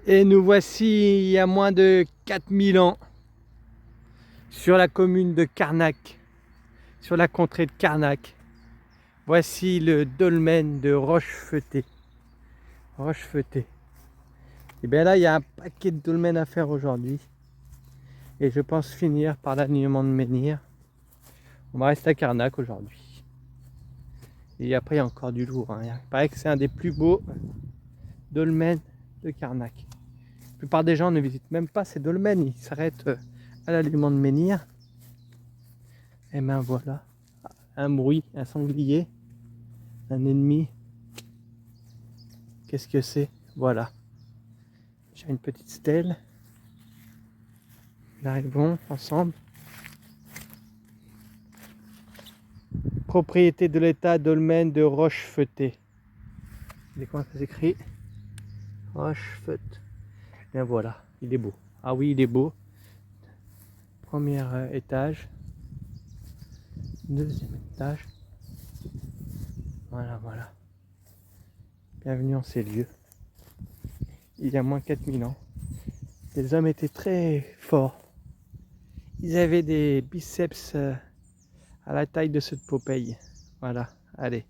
Et nous voici il y a moins de 4000 ans sur la commune de Carnac, sur la contrée de Carnac. Voici le dolmen de Rochefeuté. Rochefeuté. Et bien là, il y a un paquet de dolmens à faire aujourd'hui. Et je pense finir par l'alignement de menhir. On va rester à Carnac aujourd'hui. Et après, il y a encore du lourd. Il paraît que c'est un des plus beaux dolmens de Carnac. La plupart des gens ne visitent même pas ces dolmens. Ils s'arrêtent à l'alignement de menhir. Et ben voilà. Un bruit, un sanglier, un ennemi. Qu'est-ce que c'est? Voilà. J'ai une petite stèle. Nous arrivons ensemble. Propriété de l'État, dolmen de Rochefeuté. Et comment ça s'écrit? Rochefeuté. Bien voilà, il est beau. Ah oui, il est beau. Premier étage. Deuxième étage. Voilà, voilà. Bienvenue en ces lieux. Il y a moins 4000 ans. Les hommes étaient très forts. Ils avaient des biceps à la taille de ceux de Popeye. Voilà, allez,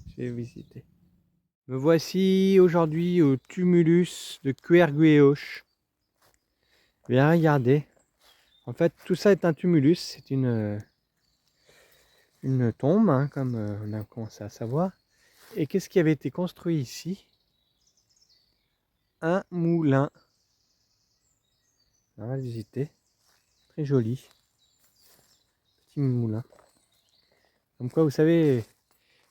je vais visiter. Me voici aujourd'hui au tumulus de Cuergueoch. Bien regardez. En fait, tout ça est un tumulus. C'est une tombe, hein, comme on a commencé à savoir. Et qu'est-ce qui avait été construit ici? Un moulin. On va le visiter. Très joli. Petit moulin. Comme quoi, vous savez,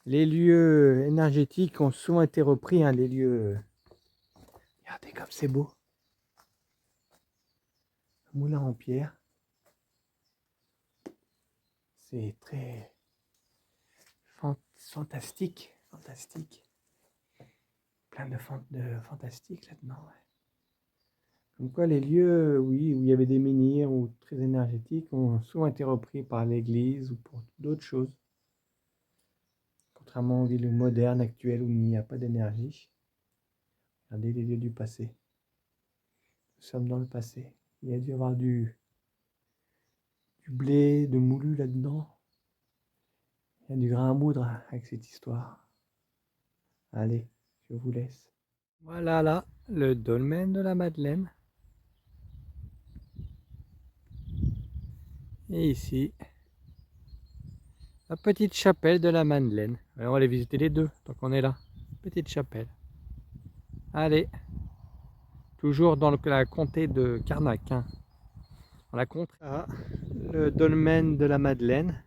les lieux énergétiques ont souvent été repris, hein, les lieux. Regardez comme c'est beau. Un moulin en pierre. C'est très fantastique. Fantastique. Plein de fantastique là-dedans. Ouais. Comme quoi les lieux, oui, où il y avait des menhirs ou très énergétiques ont souvent été repris par l'église ou pour d'autres choses. Contrairement aux villes modernes actuelles où il n'y a pas d'énergie. Regardez les lieux du passé. Nous sommes dans le passé. Il y a dû y avoir du blé, de moulu là-dedans. Il y a du grain à moudre avec cette histoire. Allez, je vous laisse. Voilà là, le dolmen de la Madeleine. Et ici, la petite chapelle de la Madeleine. Alors on va aller visiter les deux, tant qu'on est là. Petite chapelle. Allez, toujours dans la comté de Carnac. Hein. Dans la contrée. Ah, le dolmen de la Madeleine.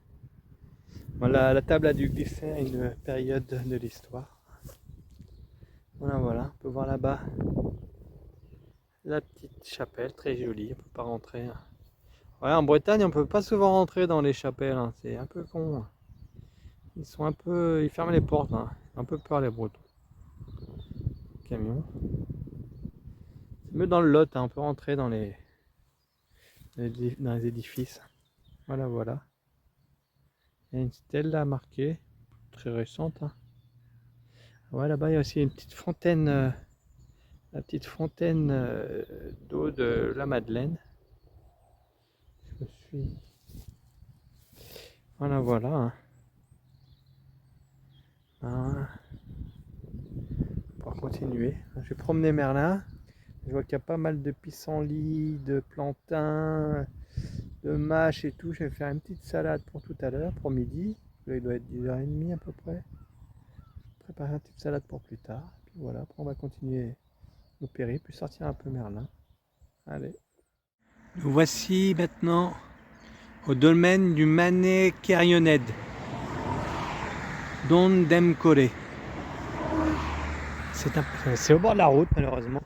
Voilà, la table a dû glisser à une période de l'histoire. Voilà, voilà, on peut voir là-bas la petite chapelle, très jolie, on peut pas rentrer. Ouais, en Bretagne, on peut pas souvent rentrer dans les chapelles, hein. C'est un peu con. Ils ferment les portes, hein. Un peu peur les Bretons. Camion. C'est mieux dans le Lot, hein. On peut rentrer dans les édifices. Voilà, voilà. Il y a une stèle là marquée, très récente. Hein. Ouais, là-bas il y a aussi une petite fontaine, la petite fontaine d'eau de la Madeleine. Je me suis. Voilà, voilà. Hein. Hein. Pour continuer, je vais promener Merlin. Je vois qu'il y a pas mal de pissenlits, de plantains, de mâches et tout. Je vais faire une petite salade pour tout à l'heure, pour midi. Là, il doit être 10h30 à peu près. Préparer une petite salade pour plus tard. Puis voilà, après on va continuer nos périples, puis sortir un peu Merlin. Allez. Nous voici maintenant au dolmen du Mané Kerioned, Don Demcore. C'est au bord de la route malheureusement.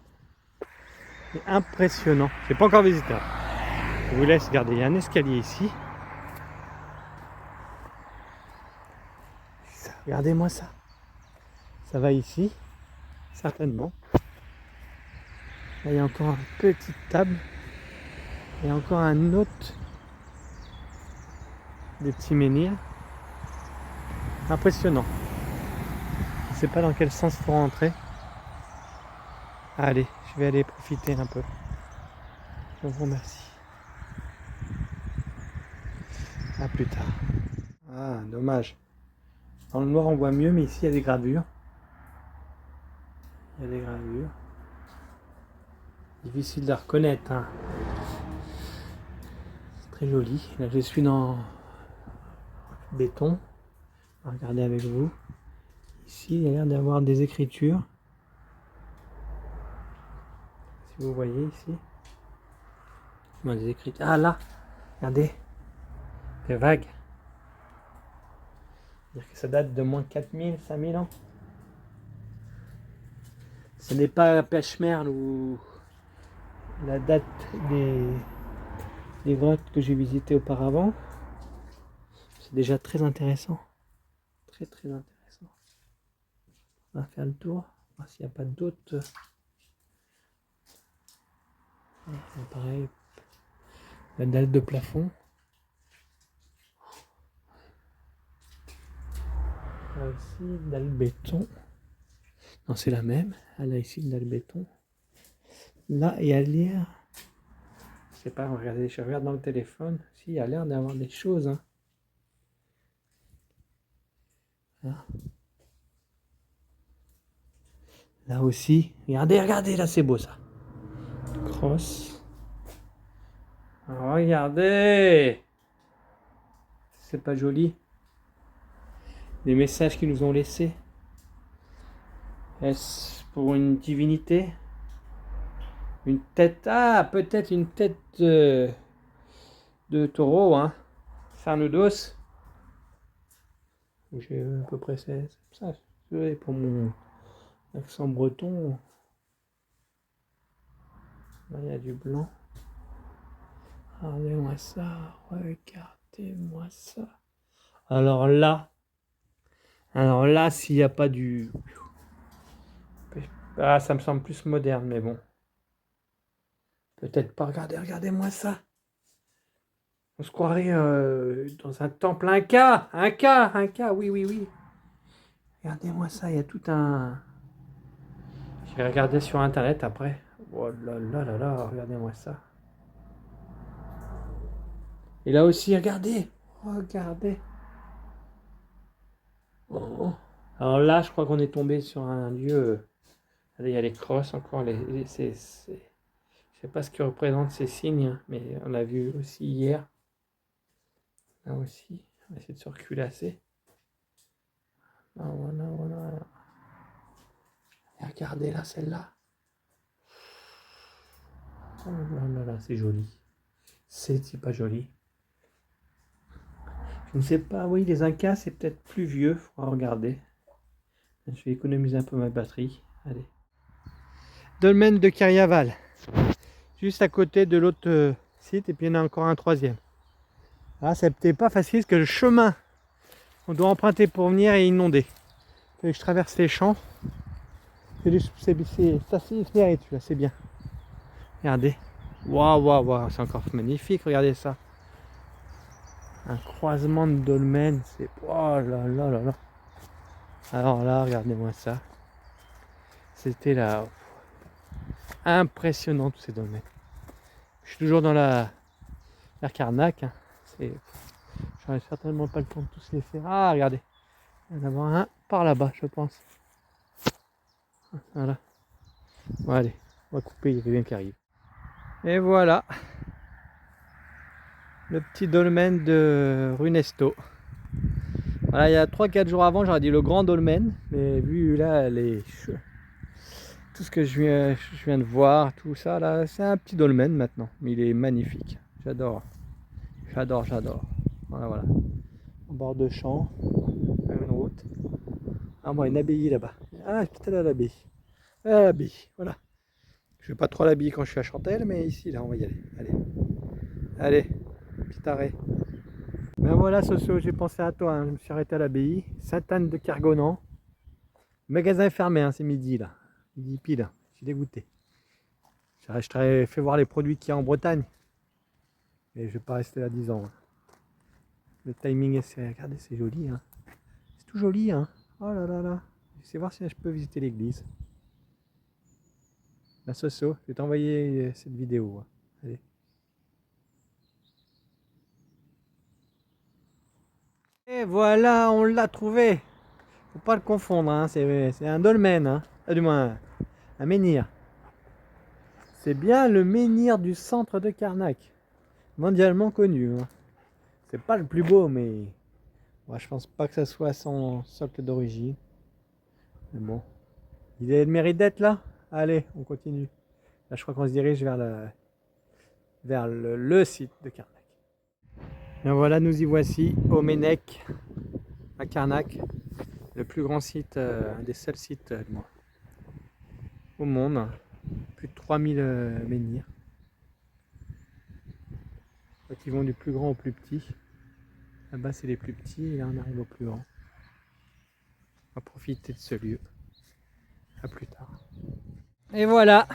C'est impressionnant. Je n'ai pas encore visité. Je vous laisse regarder. Il y a un escalier ici. Regardez-moi ça. Ça va ici, certainement. Là, il y a encore une petite table. Il y a encore un autre. Des petits menhirs. Impressionnant. Je ne sais pas dans quel sens il faut rentrer. Allez, je vais aller profiter un peu. Je vous remercie. À plus tard. Ah, dommage. Dans le noir, on voit mieux, mais ici, il y a des gravures. Il y a des gravures. Difficile de reconnaître, hein. C'est très joli. Là, je suis dans béton. On va regarder avec vous. Ici, il y a l'air d'avoir des écritures. Si vous voyez ici. Bon, des écritures. Ah là, regardez. C'est vague. C'est-à-dire que ça date de moins 4000, 5000 ans. Ce n'est pas Pêche-Merle ou la date des grottes que j'ai visitées auparavant. C'est déjà très intéressant. Très très intéressant. On va faire le tour. Voir s'il n'y a pas d'autres. Pareil. La dalle de plafond. Là aussi, dalle béton. Non, c'est la même. Là ici, dalle béton. Là, il y a l'air. Je sais pas, regardez, je regarde dans le téléphone. Si, il y a l'air d'avoir des choses. Hein. Là. Là aussi. Regardez, regardez, là c'est beau ça. Cross. Regardez. C'est pas joli. Des messages qu'ils nous ont laissés. Est-ce pour une divinité? Une tête. Ah, peut-être une tête de taureau, hein. Sarnodos. J'ai à peu près ça. Pour mon accent breton. Là, il y a du blanc. Regardez-moi ça. Regardez-moi ça. Alors là, s'il n'y a pas du... Ah, ça me semble plus moderne, mais bon. Peut-être pas. Regardez, regardez-moi ça. On se croirait dans un temple Inca. Inca, oui, oui, oui. Regardez-moi ça, il y a tout un... Je vais regarder sur Internet après. Oh là là là là, regardez-moi ça. Et là aussi, regardez. Regardez. Oh. Alors là, je crois qu'on est tombé sur un lieu... Regardez, il y a les crosses encore. Je sais pas ce que représentent ces signes, hein, mais on l'a vu aussi hier. Là aussi, on va essayer de se reculer assez. Là, voilà, voilà. Et regardez là, celle-là. Oh là là, c'est joli. C'est pas joli. Je ne sais pas, oui, les Incas, c'est peut-être plus vieux, faudra regarder. Je vais économiser un peu ma batterie. Allez. Dolmen de Kiriaval, juste à côté de l'autre site, et puis il y en a encore un troisième. Ah, c'est peut-être pas facile parce que le chemin qu'on doit emprunter pour venir est inondé. Il faut que je traverse les champs. Ça se mérite, là, c'est bien. Regardez. Waouh, waouh, waouh, c'est encore magnifique, regardez ça. Un croisement de dolmens, c'est... Oh là là là là. Alors là, regardez-moi ça. C'était là... Impressionnant tous ces dolmens. Je suis toujours dans la Carnac. Hein. J'aurais certainement pas le temps de tous les faire. Ah, regardez. Il y en a un par là-bas, je pense. Voilà. Bon, allez, on va couper, il y a quelqu'un qui arrive. Et voilà. Le petit dolmen de Runesto. Voilà, il y a 3-4 jours avant, j'aurais dit le grand dolmen. Mais vu là, tout ce que je viens de voir, tout ça, là, c'est un petit dolmen maintenant. Mais il est magnifique. J'adore. J'adore, j'adore. Voilà, voilà. En bord de champ, une route. Ah, moi, une abbaye là-bas. Ah, peut-être à l'abbaye. À l'abbaye, voilà. Je vais pas trop à l'abbaye quand je suis à Chantelle, mais ici, là, on va y aller. Allez, allez, petit arrêt. Ben voilà, Soso, j'ai pensé à toi. Hein. Je me suis arrêté à l'abbaye. Sainte-Anne de Kergonan. Le magasin est fermé, hein, c'est midi, là. Midi pile. Je suis dégoûté. Je t'aurais fait voir les produits qu'il y a en Bretagne. Mais je vais pas rester là 10 ans. Hein. Le timing est serré. Regardez, c'est joli. Hein. C'est tout joli. Hein. Oh là là là. Je vais voir si je peux visiter l'église. La Soso, je vais t'envoyer cette vidéo. Allez. Et voilà, on l'a trouvé. Faut pas le confondre, hein. C'est un dolmen, hein. Du moins, un menhir. C'est bien le menhir du centre de Karnak. Mondialement connu. Hein. C'est pas le plus beau, mais moi, je pense pas que ça soit son socle d'origine. Mais bon, il a le mérite d'être là. Allez, on continue. Là, je crois qu'on se dirige vers le site de Karnak. Et voilà, nous y voici au Ménec, à Karnak, le plus grand site, un des seuls sites au monde. Plus de 3000 menhirs. Qui vont du plus grand au plus petit. Là-bas, c'est les plus petits et là, on arrive au plus grand. On va profiter de ce lieu. À plus tard. Et voilà,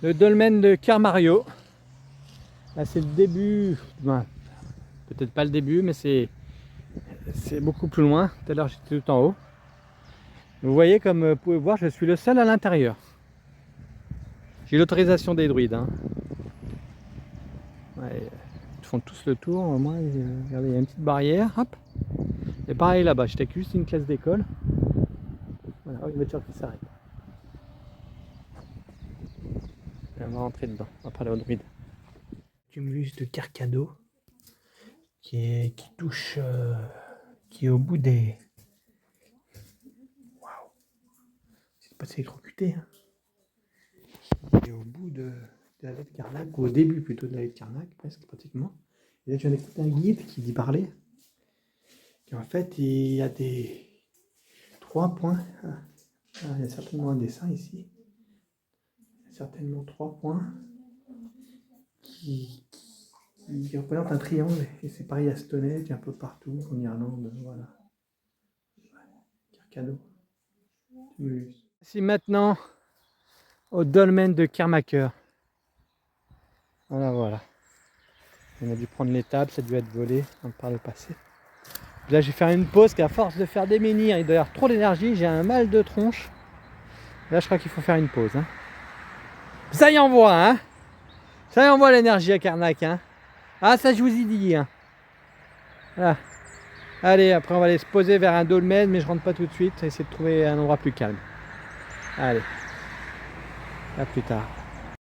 le dolmen de Kermario. Là, c'est le début. Ben, peut-être pas le début, mais c'est beaucoup plus loin. Tout à l'heure, j'étais tout en haut. Vous voyez, comme vous pouvez voir, je suis le seul à l'intérieur. J'ai l'autorisation des druides. Hein. Ouais, ils font tous le tour. Moi, regardez, il y a une petite barrière. Hop. Et pareil là-bas, j'étais juste une classe d'école. Voilà, une voiture qui s'arrête. On va rentrer dedans, on va parler aux druides. Cumulus de Carcado qui touche, qui est au bout des. Waouh! C'est pas électrocuté. Hein. Qui est au bout de la lettre Karnak, ou au début plutôt de la lettre Karnak, presque pratiquement. Et là, tu viens d'écouter un guide qui dit parler. Et en fait, il y a des 3 points. Ah, il y a certainement un dessin ici. Il y a certainement 3 points qui représente un triangle, et c'est pareil à Stonehenge, un peu partout, en Irlande, voilà. Carcado. Ici maintenant, au dolmen de Kermaker. Voilà. On a dû prendre l'étape, ça a dû être volé par le passé. Là, je vais faire une pause, qu'à force de faire des menhirs, il doit y avoir trop d'énergie, j'ai un mal de tronche. Là, je crois qu'il faut faire une pause. Hein. Ça y envoie, hein. Ça y envoie l'énergie à Karnak, hein. Ah, ça je vous ai dit. Hein. Voilà. Allez, après on va aller se poser vers un dolmen, mais je rentre pas tout de suite. Essayer de trouver un endroit plus calme. Allez, à plus tard.